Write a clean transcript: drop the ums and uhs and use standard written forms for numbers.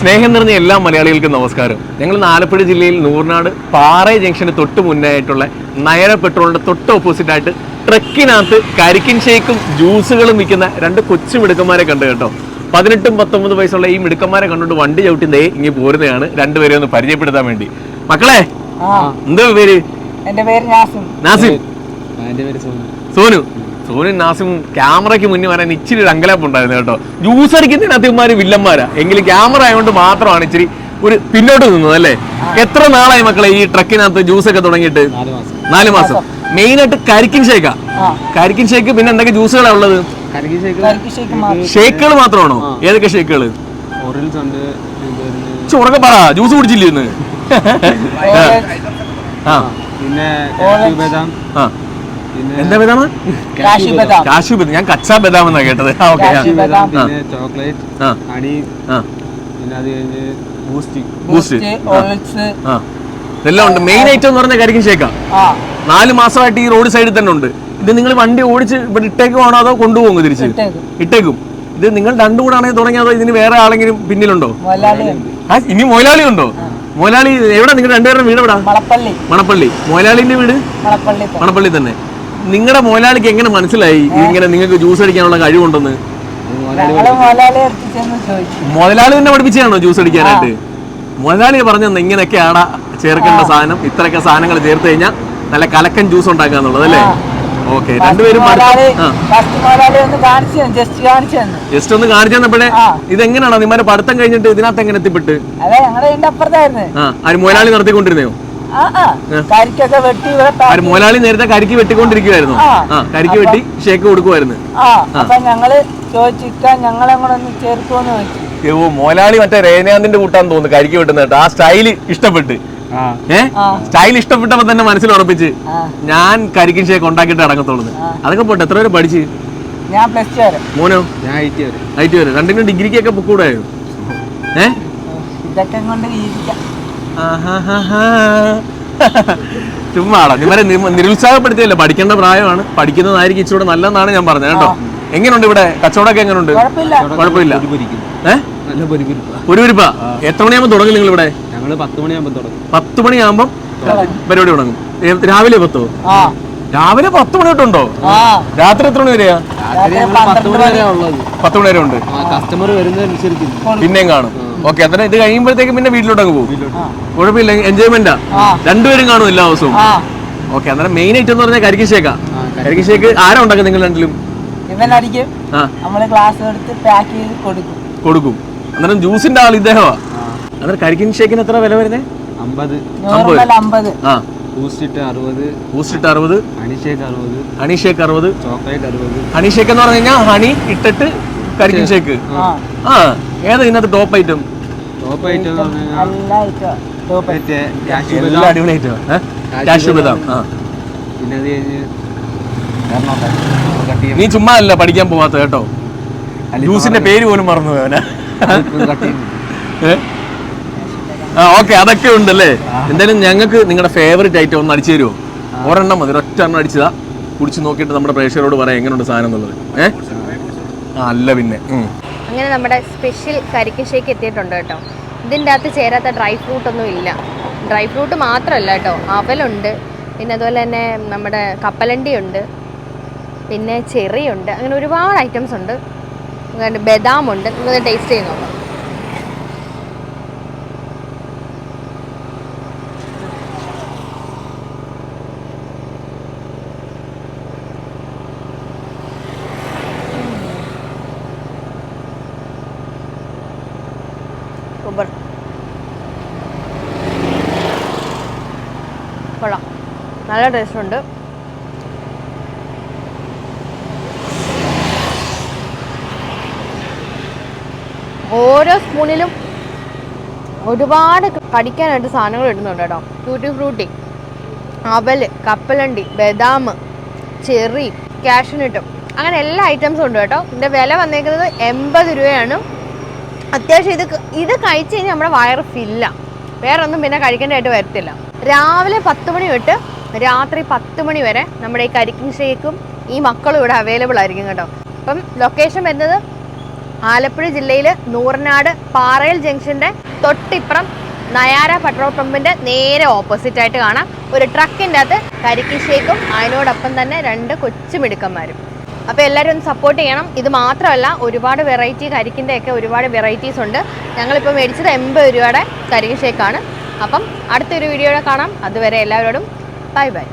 സ്നേഹം നിറഞ്ഞ എല്ലാ മലയാളികൾക്കും നമസ്കാരം. ഞങ്ങൾ ആലപ്പുഴ ജില്ലയിൽ നൂർനാട് പാറ ജംഗ്ഷന് തൊട്ട് മുന്നായിട്ടുള്ള നയന പെട്രോളിന്റെ തൊട്ട് ഓപ്പോസിറ്റ് ആയിട്ട് ട്രക്കിനകത്ത് കരിക്കിൻ ഷേക്കും ജ്യൂസുകളും വിൽക്കുന്ന രണ്ട് കൊച്ചു മിടുക്കന്മാരെ കണ്ടു കേട്ടോ. 18-19 വയസ്സുള്ള ഈ മിടുക്കന്മാരെ കണ്ടുകൊണ്ട് വണ്ടി ചവിട്ടി ഇങ്ങനെ പോരുന്നതാണ്. രണ്ടുപേരെ ഒന്ന് പരിചയപ്പെടുത്താൻ വേണ്ടി. മക്കളെ, എന്താ പേര്? എന്റെ പേര് നാസിം. നാസിം. സോനു. സോനും നാസിമും ക്യാമറയ്ക്ക് മുന്നിൽ വരാൻ ഇച്ചിരി ഒരു അങ്കലാപ്പുണ്ടായിരുന്നു കേട്ടോ. ജ്യൂസ് അടിക്കുന്നതിനകത്ത് ഇവന്മാര് വില്ലന്മാരാ, എങ്കിലും ക്യാമറ ആയതുകൊണ്ട് മാത്രമാണ് ഇച്ചിരി ഒരു പിന്നോട്ട് നിന്നത് അല്ലേ. എത്ര നാളായി മക്കളെ ഈ ട്രക്കിനകത്ത് ജ്യൂസ് ഒക്കെ തുടങ്ങിയിട്ട്? 4 മാസം. മെയിൻ ആയിട്ട് കരിക്കിൻ ഷേക്കാ. കരിക്കിൻ ഷേക്ക്, പിന്നെ എന്തൊക്കെ ജ്യൂസുകളാണ് ഉള്ളത്? ഷേക്കുകൾ മാത്രമാണോ? ഏതൊക്കെ ഷേക്കുകള്? ഉറക്കെ പറ, ജ്യൂസ് കുടിച്ചില്ലേ ഇന്ന്? എന്താ ബദാമ്? കാശു ബദാം. ഞാൻ കച്ചാ ബദാം എന്നാ കേട്ടത്. ഇതെല്ലാം ഉണ്ട്. മെയിൻ ഐറ്റം എന്ന് പറഞ്ഞ കരിക്കിൻ ഷേക്കാ. 4 മാസമായിട്ട് ഈ റോഡ് സൈഡിൽ തന്നെ ഉണ്ട്. ഇത് നിങ്ങൾ വണ്ടി ഓടിച്ച് ഇവിടെ ഇട്ടേക്കുവാണോ അതോ കൊണ്ടുപോകും തിരിച്ച്? ഇട്ടേക്കും. ഇത് നിങ്ങൾ രണ്ടും കൂടെ ആണെങ്കിൽ തുടങ്ങിയതോ ഇതിന് വേറെ ആളെങ്കിലും പിന്നിലുണ്ടോ? ഇനി മൊയിലാളി ഉണ്ടോ? മൊയിലാളി എവിടെ? നിങ്ങൾ രണ്ടുപേരുടെ വീട് എവിടെ? മണപ്പള്ളി. മൊയിലാളിന്റെ വീട് മണപ്പള്ളി തന്നെ. നിങ്ങളുടെ മൊയിലാളിക്ക് എങ്ങനെ മനസ്സിലായി ഇങ്ങനെ നിങ്ങൾക്ക് ജ്യൂസ് അടിക്കാനുള്ള കഴിവുണ്ടെന്ന്? മുതലാളി തന്നെ പഠിപ്പിച്ചാണോ ജ്യൂസ് അടിക്കാനായിട്ട്? മുതലാളി പറഞ്ഞെന്ന് ഇങ്ങനെയൊക്കെയാണ് ചേർക്കേണ്ട സാധനം, ഇത്രയൊക്കെ സാധനങ്ങൾ ചേർത്ത് കഴിഞ്ഞാൽ നല്ല കലക്കൻ ജ്യൂസ് ഉണ്ടാക്കാന്നുള്ളത് അല്ലേ? ഓക്കെ. രണ്ടുപേരും ജസ്റ്റ് ഒന്ന് കാണിച്ചു തന്നപ്പോഴേ ഇതെങ്ങനെയാണോ നിങ്ങളുടെ പഠിത്തം കഴിഞ്ഞിട്ട് ഇതിനകത്ത് എങ്ങനെ എത്തിപ്പെട്ട്? മുതലാളി നടത്തിക്കൊണ്ടിരുന്നോ? മുതലാളി നേരത്തെ കരിക്ക് വെട്ടിക്കൊണ്ടിരിക്കുവായിരുന്നു. കരിക്ക് വെട്ടി ഷേക്ക് കൊടുക്കുമായിരുന്നു. മുതലാളി മറ്റേ രേനാന്തിന്റെ കൂട്ടാന്ന് തോന്നുന്നു കരിക്ക് വെട്ടുന്ന കേട്ടോ. ആ സ്റ്റൈല് ഇഷ്ടപ്പെട്ട്. സ്റ്റൈൽ ഇഷ്ടപ്പെട്ടപ്പോ തന്നെ മനസ്സിൽ ഉറപ്പിച്ച് ഞാൻ കരിക്കിൻ ഷേക്ക് ഉണ്ടാക്കിയിട്ട് ഇറങ്ങത്തുള്ളൂ. അതൊക്കെ പോട്ടെ. എത്ര വരെ പഠിച്ച്? മോനോ? IT വരെ. രണ്ടിനും ഡിഗ്രിക്കൊക്കെ പൊക്കൂടായോ? ചുമ്മാടാ. നിങ്ങളെ നിരുത്സാഹപ്പെടുത്തിയല്ലേ? പഠിക്കേണ്ട പ്രായമാണ്, പഠിക്കുന്നതായിരിക്കും ഇച്ചിരി നല്ലതെന്നാണ് ഞാൻ പറഞ്ഞത് കേട്ടോ. എങ്ങനെയുണ്ട് ഇവിടെ കച്ചവടമൊക്കെ? എങ്ങനെയുണ്ട്? കുഴപ്പമില്ല. പൊരുപരിപ്പാ. എത്ര മണിയാകുമ്പോൾ തുടങ്ങും നിങ്ങൾ ഇവിടെ? 10 മണിയാകുമ്പം പരിപാടി തുടങ്ങും. രാവിലെ 10? രാവിലെ 10 മണി തൊട്ടുണ്ടോ? രാത്രി എത്ര മണി വരെയാ? 10 മണി വരെ ഉണ്ട്. കസ്റ്റമർ വരുന്നതനുസരിച്ച് പിന്നെയും കാണും. ഓക്കെ. അന്നേരം ഇത് കഴിയുമ്പോഴത്തേക്ക് പിന്നെ വീട്ടിലോട്ടങ്ങ് പോകും. കുഴപ്പമില്ല, എൻജോയ്മെന്റാ. രണ്ടുപേരും കാണും എല്ലാ ദിവസവും. ഓക്കെ. അന്നേരം മെയിൻ ഐറ്റം എന്ന് പറഞ്ഞാൽ കരിക്കിൻ ഷേക്കാ. കരിക്കിൻ ഷേക്ക് ആരാ ഉണ്ടാക്കുക നിങ്ങൾ രണ്ടിലും? കൊടുക്കും. അന്നേരം ജ്യൂസിന്റെ ആൾ ഇദ്ദേഹമാ. അന്നേരം കരിക്കിൻ ഷേക്കിന് എത്ര വില വരുന്നത്? 50. Boost 60, honey shake 60, honey shake എന്ന് പറഞ്ഞു കഴിഞ്ഞാൽ ഹണി ഇട്ടിട്ട് കരിക്കിൻ ഷേക്ക്. ഏതാ ഇതിനകത്ത് ടോപ്പ് ഐറ്റം? എല്ലാ അടിപൊളി ഐറ്റം. കാഷ്യൂ ബദാം. നീ ചുമ്മാ അല്ല പഠിക്കാൻ പോവാത്ത കേട്ടോ. ജ്യൂസിന്റെ പേര് പോലും മറന്നു പോയവനാ. ഓക്കെ. അതൊക്കെ ഉണ്ടല്ലേ. എന്തായാലും ഞങ്ങൾക്ക് നിങ്ങളുടെ ഫേവറേറ്റ് ഐറ്റം ഒന്ന് അടിച്ചു തരുമോ? ഒരെണ്ണം മതി, ഒറ്റ എണ്ണം അടിച്ചതാ. കുടിച്ച് നോക്കിയിട്ട് നമ്മുടെ പ്രേക്ഷകരോട് പറയാം എങ്ങനെയുണ്ട് സാധനം എന്നുള്ളത്. അല്ല പിന്നെ അങ്ങനെ നമ്മുടെ സ്പെഷ്യൽ കരിക്കിൻ ഷേക്ക് എത്തിയിട്ടുണ്ട് കേട്ടോ. ഇതിൻ്റെ അകത്ത് ചേരാത്ത ഡ്രൈ ഫ്രൂട്ട് ഒന്നും ഇല്ല. ഡ്രൈ ഫ്രൂട്ട് മാത്രമല്ല കേട്ടോ, അവലുണ്ട്, പിന്നെ അതുപോലെ തന്നെ നമ്മുടെ കപ്പലണ്ടി ഉണ്ട്, പിന്നെ ചെറി ഉണ്ട്, അങ്ങനെ ഒരുപാട് ഐറ്റംസ് ഉണ്ട്. ബദാം ഉണ്ട്. നിങ്ങൾ ടേസ്റ്റ് ചെയ്ത് നോക്കാം. കൊള്ളാം, നല്ല ടേസ്റ്റ് ഉണ്ട്. ഓരോ സ്പൂണിലും ഒരുപാട് കടിക്കാനായിട്ട് സാധനങ്ങൾ ഇടുന്നുണ്ട് കേട്ടോ. ടൂട്ടി ഫ്രൂട്ടി, അവല്, കപ്പലണ്ടി, ബദാം, ചെറി, കാഷ്യൂനട്ടും, അങ്ങനെ എല്ലാ ഐറ്റംസും ഉണ്ട് കേട്ടോ. ഇതിൻ്റെ വില വന്നേക്കുന്നത് 80 രൂപയാണ്. അത്യാവശ്യം ഇത് കഴിച്ച് കഴിഞ്ഞാൽ നമ്മുടെ വയറ് ഫില്ല. വേറെ ഒന്നും പിന്നെ കഴിക്കേണ്ടതായിട്ട് വരത്തില്ല. രാവിലെ 10 മണി തൊട്ട് രാത്രി 10 മണി വരെ നമ്മുടെ ഈ കരിക്കിൻ ഷേക്കും ഈ മക്കളും ഇവിടെ അവൈലബിൾ ആയിരിക്കും കേട്ടോ. അപ്പം ലൊക്കേഷൻ വരുന്നത് ആലപ്പുഴ ജില്ലയിൽ നൂറനാട് പാറയിൽ ജംഗ്ഷൻ്റെ തൊട്ടിപ്പുറം നയാര പെട്രോൾ പമ്പിൻ്റെ നേരെ ഓപ്പോസിറ്റ് ആയിട്ട് കാണാം. ഒരു ട്രക്കിൻ്റെ അകത്ത് കരിക്ക് ഷേക്കും അതിനോടൊപ്പം തന്നെ 2 കൊച്ചുമിടുക്കന്മാരും. അപ്പോൾ എല്ലാവരും ഒന്ന് സപ്പോർട്ട് ചെയ്യണം. ഇത് മാത്രമല്ല, ഒരുപാട് വെറൈറ്റി കരിക്കിൻ്റെ ഒക്കെ ഒരുപാട് വെറൈറ്റീസ് ഉണ്ട്. ഞങ്ങളിപ്പോൾ മേടിച്ചത് 80 രൂപയുടെ കരിക്ക് ഷേക്കാണ്. അപ്പം അടുത്തൊരു വീഡിയോയുടെ കാണാം. അതുവരെ എല്ലാവരോടും ബൈ ബൈ.